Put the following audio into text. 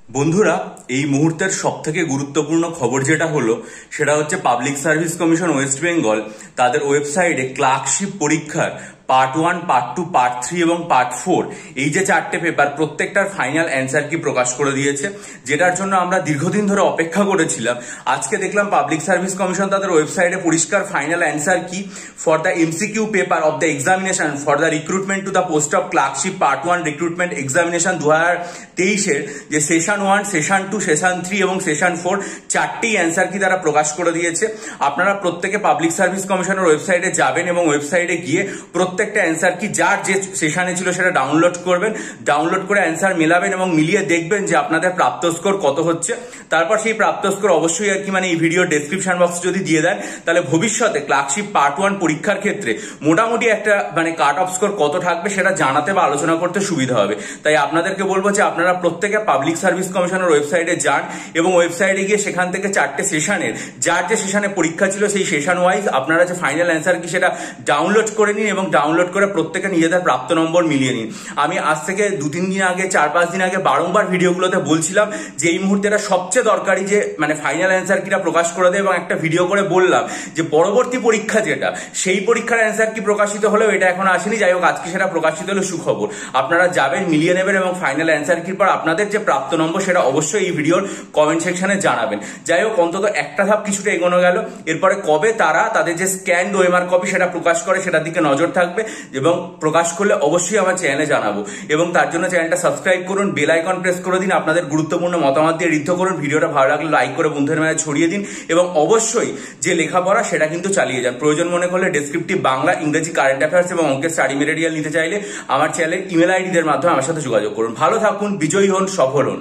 বন্ধুরা, এই মুহূর্তের সবথেকে গুরুত্বপূর্ণ খবর যেটা হলো সেটা হচ্ছে public service commission West Bengal তাদের ওয়েবসাইটে ক্লার্কশিপ পরীক্ষার পার্ট 1, পার্ট 2, পার্ট 3 এবং পার্ট 4 এই যে 4টে পেপার প্রত্যেকটার ফাইনাল অ্যান্সার কি প্রকাশ করে দিয়েছে, যেটার জন্য আমরা দীর্ঘদিন ধরে অপেক্ষা করেছিলাম। আজকে দেখলাম পাবলিক সার্ভিস কমিশন তাদের ওয়েবসাইটে পরিষ্কার final answer key for the MCQ paper of the examination for the recruitment to the post of clerkship part 1 recruitment examination 2023-এর যে সেশন 1, সেশন 2, সেশন 3 এবং সেশন 4 4টি অ্যান্সার কি তারা প্রকাশ করে দিয়েছে। আপনারা প্রত্যেকে পাবলিক সার্ভিস কমিশনের ওয়েবসাইটে যাবেন এবং ওয়েবসাইটে গিয়ে প্রত্যেকটা অ্যান্সার কি যার যে সেশনে ছিল সেটা ডাউনলোড করবেন, ডাউনলোড করে অ্যান্সার মেলাবেন এবং মিলিয়ে দেখবেন যে আপনাদের প্রাপ্ত স্কোর কত হচ্ছে। তারপর সেই প্রাপ্ত স্কোর অবশ্যই আর কি এই ভিডিও ডেসক্রিপশন বক্সে যদি দিয়ে দেন, তাহলে ভবিষ্যতে ক্লার্কশিপ পার্ট 1 পরীক্ষার ক্ষেত্রে মোটামুটি একটা কাট অফ স্কোর কত থাকবে সেটা জানাতে বা আলোচনা করতে সুবিধা হবে। তাই আপনাদেরকে বলবো যে আপনারা প্রত্যেকে পাবলিক সার্ভিস কমিশনের ওয়েবসাইটে যান এবং ওয়েবসাইটে গিয়ে সেখান থেকে 4টে সেশনের যার যে সেশনে পরীক্ষা ছিল সেই সেশন ওয়াইজ আপনারা যে ফাইনাল অ্যান্সার কি সেটা ডাউনলোড করে নিন এবং ডাউনলোড করে প্রত্যেকে নিজেদের প্রাপ্ত নম্বর মিলিয়ে নিন। আমি আজ থেকে 2-3 দিন আগে, 4-5 দিন আগে বারংবার ভিডিওগুলোতে বলছিলাম যে এই মুহূর্তে এটা সবচেয়ে দরকারি যে ফাইনাল অ্যান্সার কিটা প্রকাশ করে দেয় এবং একটা ভিডিও করে বললাম যে পরবর্তী পরীক্ষা যেটা সেই পরীক্ষার অ্যান্সার কি প্রকাশিত হলেও এটা এখন আসেনি। যাই হোক, আজকে সেটা প্রকাশিত হলো, সুখবর। আপনারা যাবেন, মিলিয়ে নেবেন এবং ফাইনাল অ্যান্সার কির পর আপনাদের যে প্রাপ্ত নম্বর সেটা অবশ্যই এই ভিডিওর কমেন্ট সেকশনে জানাবেন। যাই হোক, অন্তত একটা ধাপ কিছুটা এগোনো গেল। এরপরে কবে তারা তাদের যে স্ক্যান ওএমআর কপি সেটা প্রকাশ করে সেটার দিকে নজর থাকবে এবং প্রকাশ করলে অবশ্যই আমার চ্যানেলে জানাবো। এবং তার জন্য চ্যানেলটা সাবস্ক্রাইব করুন, বেল আইকন প্রেস করে দিন, আপনাদের গুরুত্বপূর্ণ মতামত দিয়ে ঋদ্ধ করুন। ভিডিওটা ভালো লাগলে লাইক করে বন্ধুদের মাঝে ছড়িয়ে দিন এবং অবশ্যই যে লেখাপড়া সেটা কিন্তু চালিয়ে যান। প্রয়োজন মনে করলে ডেসক্রিপটিভ বাংলা, ইংরেজি, কারেন্ট অ্যাফেয়ার্স এবং অঙ্কের স্টাডি মেটেরিয়াল নিতে চাইলে আমার চ্যানেলের ইমেল আইডিদের মাধ্যমে আমার সাথে যোগাযোগ করুন। ভালো থাকুন, বিজয়ী হন, সফল হন।